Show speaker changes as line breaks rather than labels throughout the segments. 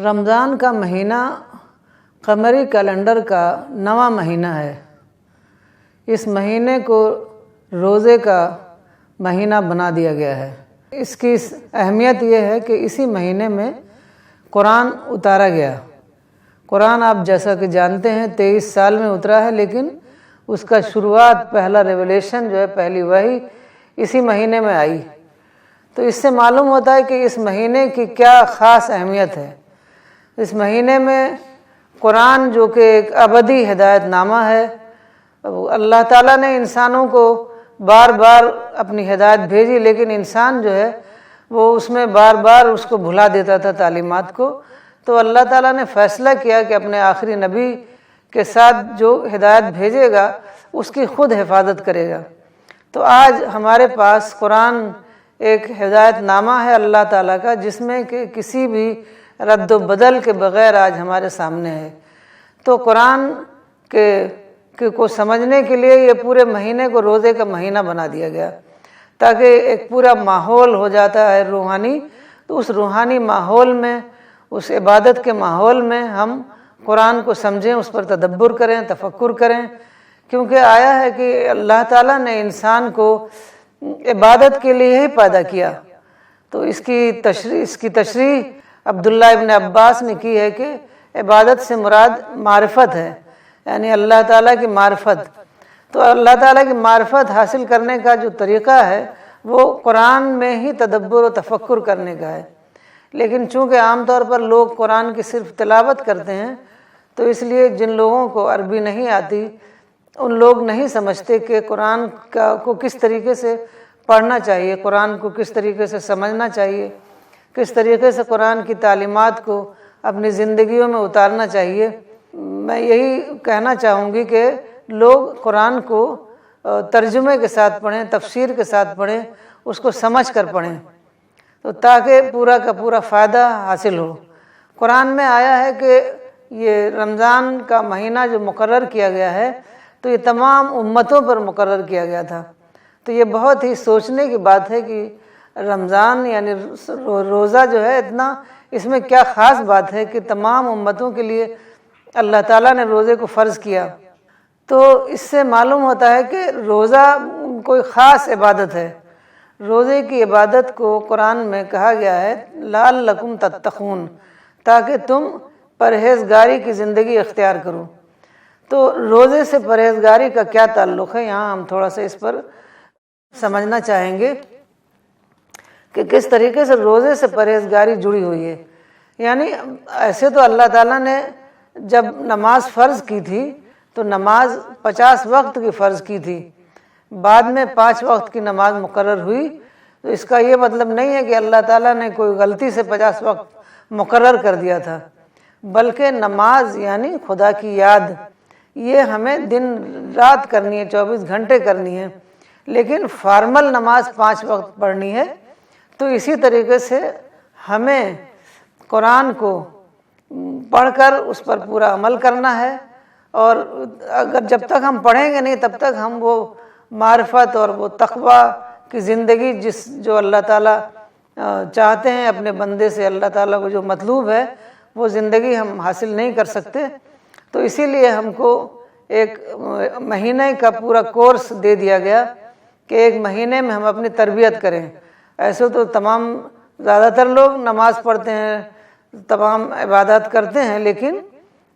رمضان کا مہینہ قمری کیلنڈر کا 9واں مہینہ ہے۔ اس مہینے کو روزے کا مہینہ بنا دیا گیا ہے۔ اس کی اہمیت یہ ہے کہ اسی مہینے میں قرآن اتارا گیا۔ قرآن آپ جیسا کہ جانتے ہیں 23 سال میں اترا ہے، لیکن اس کا شروعات پہلا ریولیشن جو ہے، پہلی وحی اسی مہینے میں آئی۔ تو اس سے معلوم ہوتا ہے کہ اس مہینے کی کیا خاص اہمیت ہے۔ اس مہینے میں قرآن جو کہ ایک ابدی ہدایت نامہ ہے، اللہ تعالیٰ نے انسانوں کو بار بار اپنی ہدایت بھیجی، لیکن انسان جو ہے وہ اس میں بار بار اس کو بھلا دیتا تھا تعلیمات کو۔ تو اللہ تعالیٰ نے فیصلہ کیا کہ اپنے آخری نبی کے ساتھ جو ہدایت بھیجے گا اس کی خود حفاظت کرے گا۔ تو آج ہمارے پاس قرآن ایک ہدایت نامہ ہے اللہ تعالیٰ کا، جس میں کہ کسی بھی رد و بدل کے بغیر آج ہمارے سامنے ہے۔ تو قرآن کو سمجھنے کے لیے یہ پورے مہینے کو روزے کا مہینہ بنا دیا گیا، تاکہ ایک پورا ماحول ہو جاتا ہے روحانی۔ تو اس روحانی ماحول میں، اس عبادت کے ماحول میں ہم قرآن کو سمجھیں، اس پر تدبر کریں، تفکر کریں، کیونکہ آیا ہے کہ اللہ تعالیٰ نے انسان کو عبادت کے لیے ہی پیدا کیا۔ تو اس کی تشریح عبداللہ ابن عباس نے کی ہے کہ عبادت سے مراد معرفت ہے، یعنی اللہ تعالیٰ کی معرفت۔ تو اللہ تعالیٰ کی معرفت حاصل کرنے کا جو طریقہ ہے وہ قرآن میں ہی تدبر و تفکر کرنے کا ہے۔ لیکن چونکہ عام طور پر لوگ قرآن کی صرف تلاوت کرتے ہیں، تو اس لیے جن لوگوں کو عربی نہیں آتی ان لوگ نہیں سمجھتے کہ قرآن کو کس طریقے سے پڑھنا چاہیے، قرآن کو کس طریقے سے سمجھنا چاہیے، کس طریقے سے قرآن کی تعلیمات کو اپنی زندگیوں میں اتارنا چاہیے۔ میں یہی کہنا چاہوں گی کہ لوگ قرآن کو ترجمے کے ساتھ پڑھیں، تفسیر کے ساتھ پڑھیں، اس کو سمجھ کر پڑھیں، تو تاکہ پورا کا پورا فائدہ حاصل ہو۔ قرآن میں آیا ہے کہ یہ رمضان کا مہینہ جو مقرر کیا گیا ہے، تو یہ تمام امتوں پر مقرر کیا گیا تھا۔ تو یہ بہت ہی سوچنے کی بات ہے کہ رمضان یعنی روزہ جو ہے، اتنا اس میں کیا خاص بات ہے کہ تمام امتوں کے لیے اللہ تعالیٰ نے روزے کو فرض کیا۔ تو اس سے معلوم ہوتا ہے کہ روزہ کوئی خاص عبادت ہے۔ روزے کی عبادت کو قرآن میں کہا گیا ہے لعلکم تتقون، تاکہ تم پرہیزگاری کی زندگی اختیار کرو۔ تو روزے سے پرہیزگاری کا کیا تعلق ہے، یہاں ہم تھوڑا سا اس پر سمجھنا چاہیں گے کہ کس طریقے سے روزے سے پرہیزگاری جڑی ہوئی ہے۔ یعنی ایسے تو اللہ تعالیٰ نے جب نماز فرض کی تھی تو نماز 50 وقت کی فرض کی تھی، بعد میں 5 وقت کی نماز مقرر ہوئی۔ تو اس کا یہ مطلب نہیں ہے کہ اللہ تعالیٰ نے کوئی غلطی سے 50 وقت مقرر کر دیا تھا، بلکہ نماز یعنی خدا کی یاد، یہ ہمیں دن رات کرنی ہے، 24 گھنٹے کرنی ہے، لیکن فارمل نماز 5 وقت پڑھنی ہے۔ تو اسی طریقے سے ہمیں قرآن کو پڑھ کر اس پر پورا عمل کرنا ہے، اور اگر جب تک ہم پڑھیں گے نہیں تب تک ہم وہ معرفت اور وہ تقوی کی زندگی جو اللہ تعالیٰ چاہتے ہیں اپنے بندے سے، اللہ تعالیٰ کو جو مطلوب ہے وہ زندگی ہم حاصل نہیں کر سکتے۔ تو اسی لیے ہم کو ایک مہینے کا پورا کورس دے دیا گیا کہ ایک مہینے میں ہم اپنی تربیت کریں۔ ایسے تو زیادہ تر لوگ نماز پڑھتے ہیں، تمام عبادات کرتے ہیں، لیکن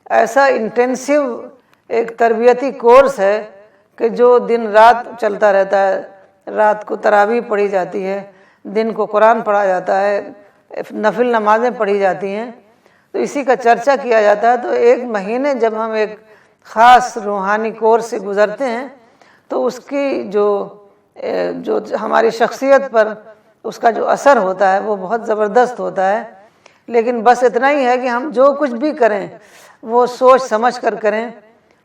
ایسا انٹینسیو ایک تربیتی کورس ہے کہ جو دن رات چلتا رہتا ہے۔ رات کو تراویح پڑھی جاتی ہے، دن کو قرآن پڑھا جاتا ہے، نفل نمازیں پڑھی جاتی ہیں، تو اسی کا چرچا کیا جاتا ہے۔ تو ایک مہینے جب ہم ایک خاص روحانی کورس سے گزرتے ہیں تو اس کی جو ہماری شخصیت پر اس کا جو اثر ہوتا ہے وہ بہت زبردست ہوتا ہے۔ لیکن بس اتنا ہی ہے کہ ہم جو کچھ بھی کریں وہ سوچ سمجھ کر کریں،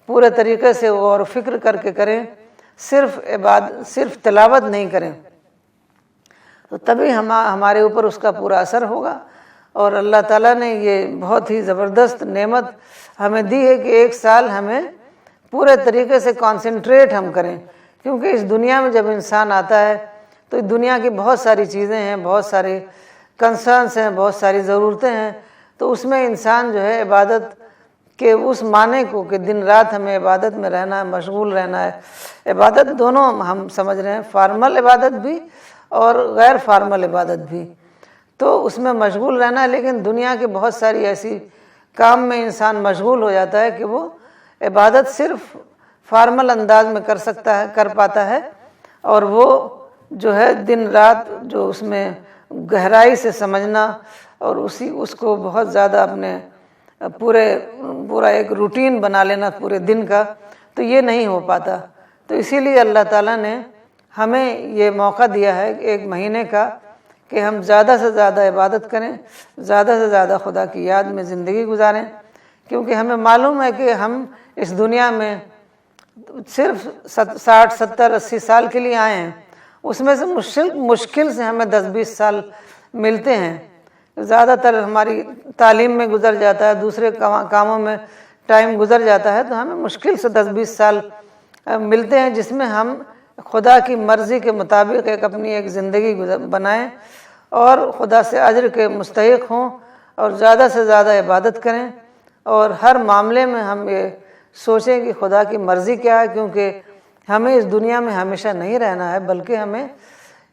پورے طریقے سے غور و فکر کر کے کریں، صرف تلاوت نہیں کریں، تو تبھی ہمارے اوپر اس کا پورا اثر ہوگا۔ اور اللہ تعالیٰ نے یہ بہت ہی زبردست نعمت ہمیں دی ہے کہ ایک سال ہمیں پورے طریقے سے کانسنٹریٹ ہم کریں، کیونکہ اس دنیا میں جب انسان آتا ہے تو اس دنیا کی بہت ساری چیزیں ہیں، بہت سارے کنسرنس ہیں، بہت ساری ضرورتیں ہیں۔ تو اس میں انسان جو ہے عبادت کے اس معنی کو کہ دن رات ہمیں عبادت میں رہنا ہے، مشغول رہنا ہے، عبادت دونوں ہم سمجھ رہے ہیں، فارمل عبادت بھی اور غیر فارمل عبادت بھی، تو اس میں مشغول رہنا ہے۔ لیکن دنیا کے بہت ساری ایسی کام میں انسان مشغول ہو جاتا ہے کہ وہ عبادت صرف فارمل انداز میں کر پاتا ہے، اور وہ جو ہے دن رات جو اس میں گہرائی سے سمجھنا اور اس کو بہت زیادہ اپنے پورا ایک روٹین بنا لینا پورے دن کا، تو یہ نہیں ہو پاتا۔ تو اسی لیے اللہ تعالیٰ نے ہمیں یہ موقع دیا ہے ایک مہینے کا کہ ہم زیادہ سے زیادہ عبادت کریں، زیادہ سے زیادہ خدا کی یاد میں زندگی گزاریں، کیونکہ ہمیں معلوم ہے کہ ہم اس دنیا میں صرف 60 70 80 سال کے لیے آئے ہیں، اس میں سے مشکل سے ہمیں 10 20 سال ملتے ہیں، زیادہ تر ہماری تعلیم میں گزر جاتا ہے، دوسرے کاموں میں ٹائم گزر جاتا ہے، تو ہمیں مشکل سے 10 20 سال ملتے ہیں جس میں ہم خدا کی مرضی کے مطابق اپنی ایک زندگی بنائیں اور خدا سے اجر کے مستحق ہوں اور زیادہ سے زیادہ عبادت کریں، اور ہر معاملے میں ہم یہ سوچیں کہ خدا کی مرضی کیا ہے، کیونکہ ہمیں اس دنیا میں ہمیشہ نہیں رہنا ہے، بلکہ ہمیں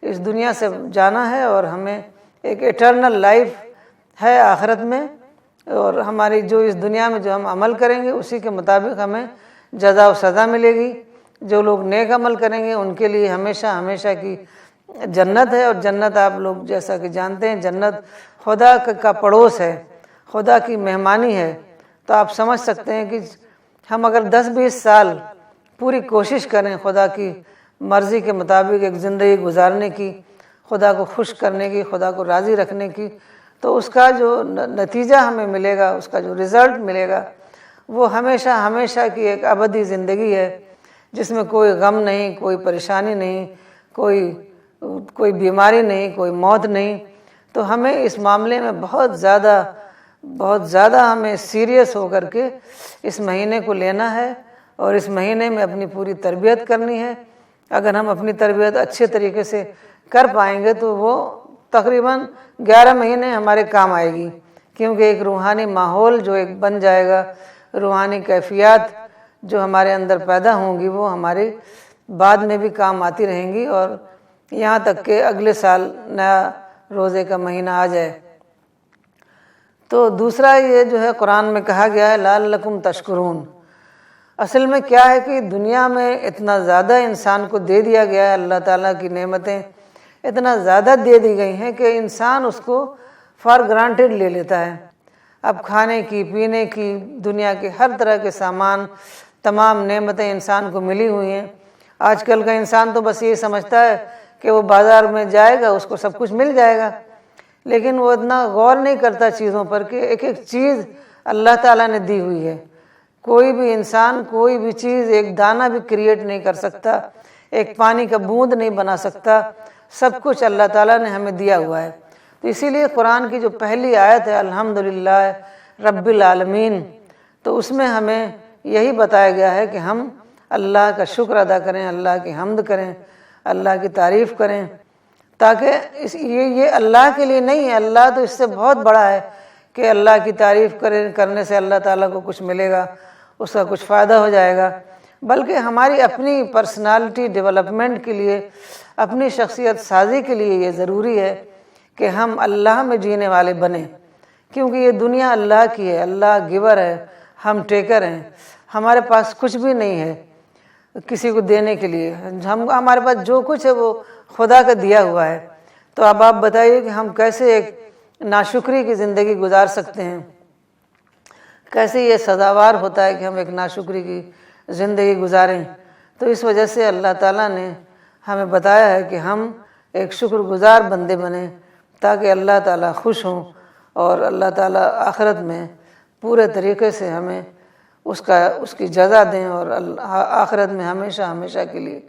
اس دنیا سے جانا ہے، اور ہمیں ایک ایٹرنل لائف ہے آخرت میں، اور ہماری جو اس دنیا میں جو ہم عمل کریں گے اسی کے مطابق ہمیں جزا و سزا ملے گی۔ جو لوگ نیک عمل کریں گے ان کے لیے ہمیشہ ہمیشہ کی جنت ہے، اور جنت آپ لوگ جیسا کہ جانتے ہیں جنت خدا کا پڑوس ہے، خدا کی مہمانی ہے۔ تو آپ سمجھ سکتے ہیں کہ ہم اگر 10 20 سال پوری کوشش کریں خدا کی مرضی کے مطابق ایک زندگی گزارنے کی، خدا کو خوش کرنے کی، خدا کو راضی رکھنے کی، تو اس کا جو نتیجہ ہمیں ملے گا، اس کا جو رزلٹ ملے گا، وہ ہمیشہ ہمیشہ کی ایک ابدی زندگی ہے، جس میں کوئی غم نہیں، کوئی پریشانی نہیں، کوئی بیماری نہیں، کوئی موت نہیں۔ تو ہمیں اس معاملے میں بہت زیادہ ہمیں سیریس ہو کر کے اس مہینے کو لینا ہے، اور اس مہینے میں اپنی پوری تربیت کرنی ہے۔ اگر ہم اپنی تربیت اچھے طریقے سے کر پائیں گے تو وہ تقریباً 11 مہینے ہمارے کام آئے گی، کیونکہ ایک روحانی ماحول جو ایک بن جائے گا، روحانی کیفیات جو ہمارے اندر پیدا ہوں گی وہ ہمارے بعد میں بھی کام آتی رہیں گی، اور یہاں تک کہ اگلے سال نیا روزے کا مہینہ آ جائے۔ تو دوسرا یہ جو ہے قرآن میں کہا گیا ہے لعلکم تشکرون۔ اصل میں کیا ہے کہ دنیا میں اتنا زیادہ انسان کو دے دیا گیا ہے، اللہ تعالیٰ کی نعمتیں اتنا زیادہ دے دی گئی ہیں کہ انسان اس کو فار گرانٹیڈ لے لیتا ہے۔ اب کھانے کی، پینے کی، دنیا کے ہر طرح کے سامان، تمام نعمتیں انسان کو ملی ہوئی ہیں۔ آج کل کا انسان تو بس یہ سمجھتا ہے کہ وہ بازار میں جائے گا اس کو سب کچھ مل جائے گا، لیکن وہ اتنا غور نہیں کرتا چیزوں پر کہ ایک ایک چیز اللہ تعالیٰ نے دی ہوئی ہے۔ کوئی بھی انسان کوئی بھی چیز ایک دانہ بھی کریٹ نہیں کر سکتا، ایک پانی کا بوند نہیں بنا سکتا، سب کچھ اللہ تعالیٰ نے ہمیں دیا ہوا ہے۔ تو اسی لیے قرآن کی جو پہلی آیت ہے الحمدللہ رب العالمین، تو اس میں ہمیں یہی بتایا گیا ہے کہ ہم اللہ کا شکر ادا کریں، اللہ کی حمد کریں، اللہ کی تعریف کریں، تاکہ یہ اللہ کے لیے نہیں ہے، اللہ تو اس سے بہت بڑا ہے کہ اللہ کی تعریف کرنے سے اللہ تعالیٰ کو کچھ ملے گا، اس کا کچھ فائدہ ہو جائے گا، بلکہ ہماری اپنی پرسنالٹی ڈیولپمنٹ کے لیے، اپنی شخصیت سازی کے لیے یہ ضروری ہے کہ ہم اللہ میں جینے والے بنیں، کیونکہ یہ دنیا اللہ کی ہے، اللہ گیور ہے، ہم ٹیکر ہیں، ہمارے پاس کچھ بھی نہیں ہے کسی کو دینے کے لیے، ہمارے پاس جو کچھ ہے وہ خدا کا دیا ہوا ہے۔ تو اب آپ بتائیے کہ ہم کیسے ایک ناشکری کی زندگی گزار سکتے ہیں، کیسے یہ سزاوار ہوتا ہے کہ ہم ایک ناشکری کی زندگی گزاریں۔ تو اس وجہ سے اللہ تعالیٰ نے ہمیں بتایا ہے کہ ہم ایک شکر گزار بندے بنیں، تاکہ اللہ تعالیٰ خوش ہوں اور اللہ تعالیٰ آخرت میں پورے طریقے سے ہمیں اس کی جزا دیں، اور آخرت میں ہمیشہ ہمیشہ کے لیے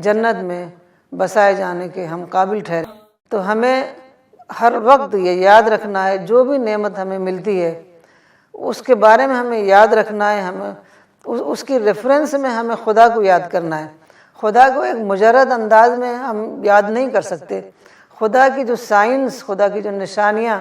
جنت میں بسائے جانے کے ہم قابل ٹھہریں۔ تو ہمیں ہر وقت یہ یاد رکھنا ہے جو بھی نعمت ہمیں ملتی ہے اس کے بارے میں ہمیں یاد رکھنا ہے، ہمیں اس کی ریفرنس میں ہمیں خدا کو یاد کرنا ہے۔ خدا کو ایک مجرد انداز میں ہم یاد نہیں کر سکتے، خدا کی جو سائنس، خدا کی جو نشانیاں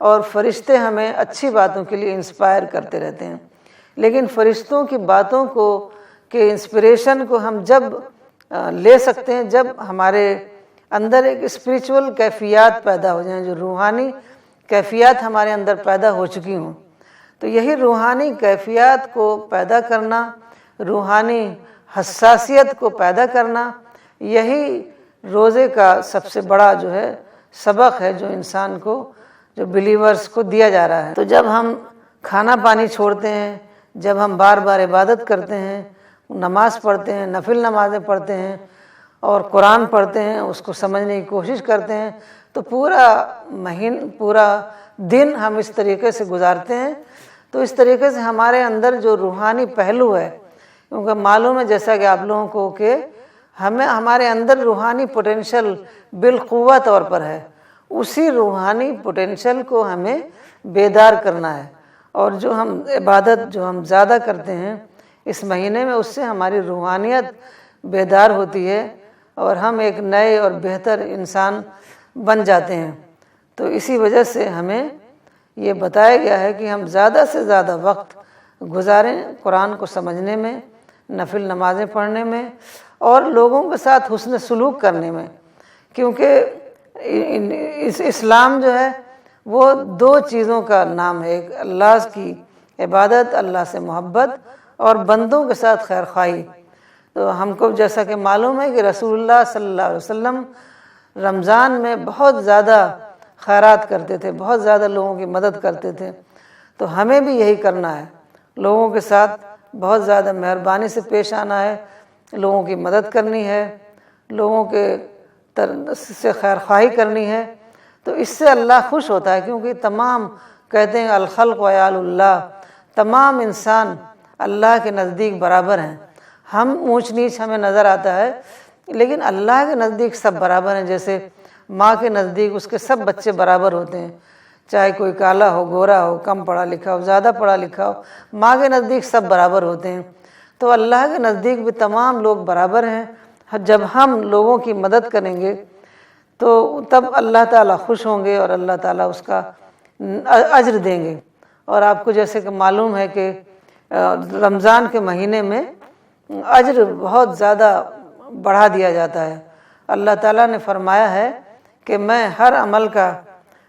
اور فرشتے ہمیں اچھی باتوں کے لیے انسپائر کرتے رہتے ہیں، لیکن فرشتوں کی باتوں کو کہ انسپریشن کو ہم جب لے سکتے ہیں جب ہمارے اندر ایک اسپریچول کیفیات پیدا ہو جائیں، جو روحانی کیفیات ہمارے اندر پیدا ہو چکی ہوں۔ تو یہی روحانی کیفیات کو پیدا کرنا، روحانی حساسیت کو پیدا کرنا، یہی روزے کا سب سے بڑا جو ہے سبق ہے جو انسان کو، جو بلیورز کو دیا جا رہا ہے۔ تو جب ہم کھانا پانی چھوڑتے ہیں، جب ہم بار بار عبادت کرتے ہیں، نماز پڑھتے ہیں، نفل نمازیں پڑھتے ہیں اور قرآن پڑھتے ہیں، اس کو سمجھنے کی کوشش کرتے ہیں، تو پورا دن ہم اس طریقے سے گزارتے ہیں، تو اس طریقے سے ہمارے اندر جو روحانی پہلو ہے، کیونکہ معلوم ہے جیسا کہ آپ لوگوں کو کہ ہمارے اندر روحانی پوٹینشل بالقوہ طور پر ہے، اسی روحانی پوٹینشل کو ہمیں بیدار کرنا ہے، اور جو ہم عبادت جو ہم زیادہ کرتے ہیں اس مہینے میں، اس سے ہماری روحانیت بیدار ہوتی ہے اور ہم ایک نئے اور بہتر انسان بن جاتے ہیں۔ تو اسی وجہ سے ہمیں یہ بتایا گیا ہے کہ ہم زیادہ سے زیادہ وقت گزاریں قرآن کو سمجھنے میں، نفل نمازیں پڑھنے میں اور لوگوں کے ساتھ حسن سلوک کرنے میں، کیونکہ اسلام جو ہے وہ دو چیزوں کا نام ہے، ایک اللہ کی عبادت، اللہ سے محبت، اور بندوں کے ساتھ خیر خواہی۔ تو ہم کو جیسا کہ معلوم ہے کہ رسول اللہ صلی اللہ علیہ وسلم رمضان میں بہت زیادہ خیرات کرتے تھے، بہت زیادہ لوگوں کی مدد کرتے تھے، تو ہمیں بھی یہی کرنا ہے، لوگوں کے ساتھ بہت زیادہ مہربانی سے پیش آنا ہے، لوگوں کی مدد کرنی ہے، لوگوں کے سے خیر خواہی کرنی ہے۔ تو اس سے اللہ خوش ہوتا ہے، کیونکہ تمام کہتے ہیں الخلق وعیال اللہ، تمام انسان اللہ کے نزدیک برابر ہیں۔ ہم اونچ نیچ ہمیں نظر آتا ہے، لیکن اللہ کے نزدیک سب برابر ہیں۔ جیسے ماں کے نزدیک اس کے سب بچے برابر ہوتے ہیں، چاہے کوئی کالا ہو، گورا ہو، کم پڑھا لکھا ہو، زیادہ پڑھا لکھا ہو، ماں کے نزدیک سب برابر ہوتے ہیں۔ تو اللہ کے نزدیک بھی تمام لوگ برابر ہیں۔ جب ہم لوگوں کی مدد کریں گے تو تب اللہ تعالیٰ خوش ہوں گے اور اللہ تعالیٰ اس کا اجر دیں گے۔ اور آپ کو جیسے کہ معلوم ہے کہ رمضان کے مہینے میں اجر بہت زیادہ بڑھا دیا جاتا ہے۔ اللہ تعالیٰ نے فرمایا ہے کہ میں ہر عمل کا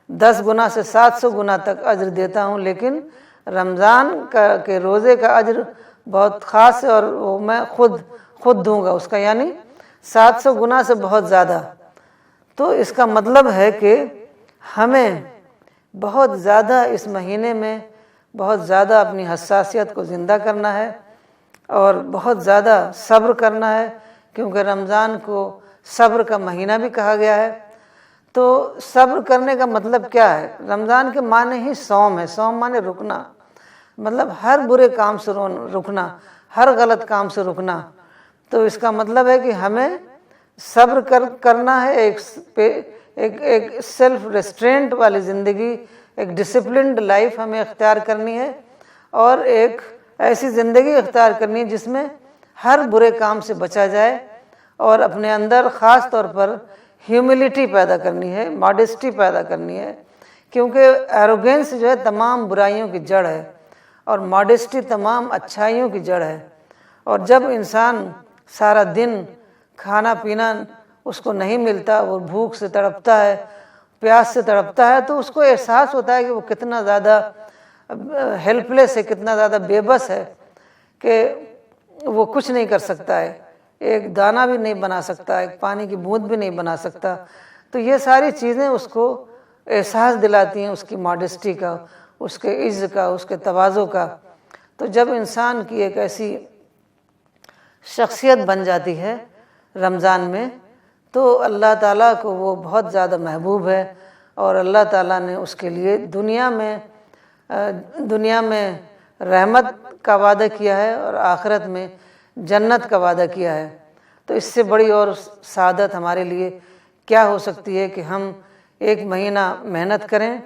10 گنا سے 700 گنا تک اجر دیتا ہوں، لیکن رمضان کے روزے کا اجر بہت خاص ہے اور وہ میں خود دوں گا اس کا، یعنی 700 گنا سے بہت زیادہ۔ تو اس کا مطلب ہے کہ ہمیں بہت زیادہ اس مہینے میں بہت زیادہ اپنی حساسیت کو زندہ کرنا ہے اور بہت زیادہ صبر کرنا ہے، کیونکہ رمضان کو صبر کا مہینہ بھی کہا گیا ہے۔ تو صبر کرنے کا مطلب کیا ہے؟ رمضان کے معنی ہی صوم ہے، صوم معنی رکنا، مطلب ہر برے کام سے رکنا، ہر غلط کام سے رکنا۔ تو اس کا مطلب ہے کہ ہمیں صبر کرنا ہے، ایک سیلف ریسٹرینٹ والی زندگی، ایک ڈسپلنڈ لائف ہمیں اختیار کرنی ہے، اور ایک ایسی زندگی اختیار کرنی ہے جس میں ہر برے کام سے بچا جائے، اور اپنے اندر خاص طور پر ہیوملٹی پیدا کرنی ہے، ماڈسٹی پیدا کرنی ہے، کیونکہ ایروگینس جو ہے تمام برائیوں کی جڑ ہے اور ماڈسٹی تمام اچھائیوں کی جڑ ہے۔ اور جب انسان سارا دن کھانا پینا اس کو نہیں ملتا، وہ بھوک سے تڑپتا ہے، پیاس سے تڑپتا ہے، تو اس کو احساس ہوتا ہے کہ وہ کتنا زیادہ ہیلپ لیس ہے، کتنا زیادہ بے بس ہے کہ وہ کچھ نہیں کر سکتا ہے، ایک دانہ بھی نہیں بنا سکتا، ایک پانی کی بوند بھی نہیں بنا سکتا۔ تو یہ ساری چیزیں اس کو احساس دلاتی ہیں اس کی ماڈسٹی کا، اس کے عز کا، اس کے تواضع کا۔ تو جب انسان کی ایک ایسی شخصیت بن جاتی ہے رمضان میں، تو اللہ تعالیٰ کو وہ بہت زیادہ محبوب ہے، اور اللہ تعالیٰ نے اس کے لیے دنیا میں رحمت کا وعدہ کیا ہے اور آخرت میں جنت کا وعدہ کیا ہے۔ تو اس سے بڑی اور سعادت ہمارے لیے کیا ہو سکتی ہے کہ ہم ایک مہینہ محنت کریں،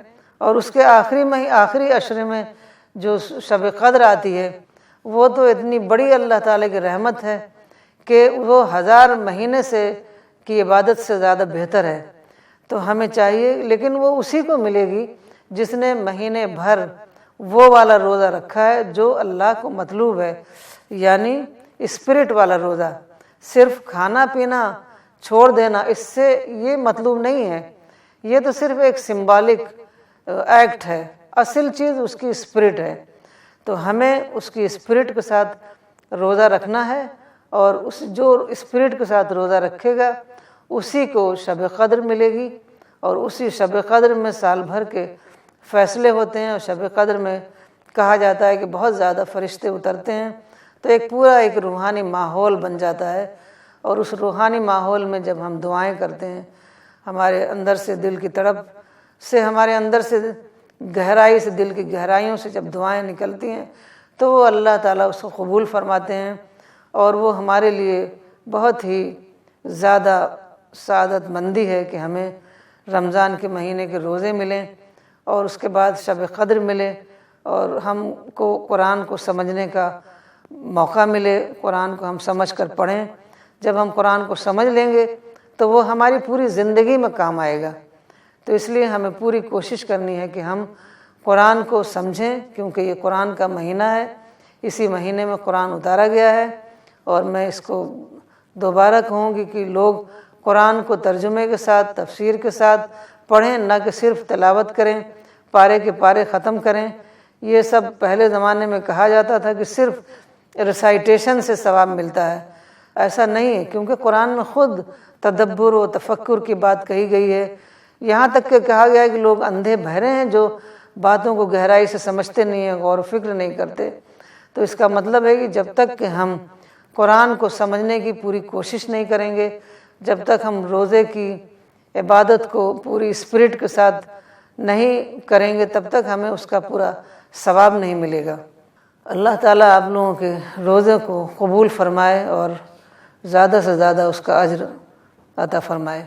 اور اس کے آخری عشرے میں جو شب قدر آتی ہے، وہ تو اتنی بڑی اللہ تعالیٰ کی رحمت ہے کہ وہ 1000 مہینے کی عبادت سے زیادہ بہتر ہے۔ تو ہمیں چاہیے، لیکن وہ اسی کو ملے گی جس نے مہینے بھر وہ والا روزہ رکھا ہے جو اللہ کو مطلوب ہے، یعنی اسپرٹ والا روزہ۔ صرف کھانا پینا چھوڑ دینا اس سے یہ مطلوب نہیں ہے، یہ تو صرف ایک سمبولک ایکٹ ہے، اصل چیز اس کی اسپرٹ ہے۔ تو ہمیں اس کی اسپرٹ کے ساتھ روزہ رکھنا ہے، اور جو اسپرٹ کے ساتھ روزہ رکھے گا اسی کو شب قدر ملے گی، اور اسی شب قدر میں سال بھر کے فیصلے ہوتے ہیں، اور شب قدر میں کہا جاتا ہے کہ بہت زیادہ فرشتے اترتے ہیں، تو ایک پورا ایک روحانی ماحول بن جاتا ہے۔ اور اس روحانی ماحول میں جب ہم دعائیں کرتے ہیں، ہمارے اندر سے دل کی تڑپ سے، ہمارے اندر سے گہرائی سے، دل کی گہرائیوں سے جب دعائیں نکلتی ہیں تو وہ اللہ تعالیٰ اس کو قبول فرماتے ہیں، اور وہ ہمارے لیے بہت ہی زیادہ سعادت مندی ہے کہ ہمیں رمضان کے مہینے کے روزے ملیں، اور اس کے بعد شب قدر ملے، اور ہم کو قرآن کو سمجھنے کا موقع ملے، قرآن کو ہم سمجھ کر پڑھیں۔ جب ہم قرآن کو سمجھ لیں گے تو وہ ہماری پوری زندگی میں کام آئے گا۔ تو اس لیے ہمیں پوری کوشش کرنی ہے کہ ہم قرآن کو سمجھیں، کیونکہ یہ قرآن کا مہینہ ہے، اسی مہینے میں قرآن اتارا گیا ہے۔ اور میں اس کو دوبارہ کہوں گی کہ لوگ قرآن کو ترجمے کے ساتھ، تفسیر کے ساتھ پڑھیں، نہ کہ صرف تلاوت کریں، پارے کے پارے ختم کریں۔ یہ سب پہلے زمانے میں کہا جاتا تھا کہ صرف ریسائٹیشن سے ثواب ملتا ہے، ایسا نہیں ہے، کیونکہ قرآن میں خود تدبر و تفکر کی بات کہی گئی ہے۔ یہاں تک کہ کہا گیا ہے کہ لوگ اندھے بہرے ہیں جو باتوں کو گہرائی سے سمجھتے نہیں ہیں، غور و فکر نہیں کرتے۔ تو اس کا مطلب ہے کہ جب تک کہ ہم قرآن کو سمجھنے کی پوری کوشش نہیں کریں گے، جب تک ہم روزے کی عبادت کو پوری اسپرٹ کے ساتھ نہیں کریں گے، تب تک ہمیں اس کا پورا ثواب نہیں ملے گا۔ اللہ تعالیٰ آپ لوگوں کے روزے کو قبول فرمائے اور زیادہ سے زیادہ اس کا اجر عطا فرمائے۔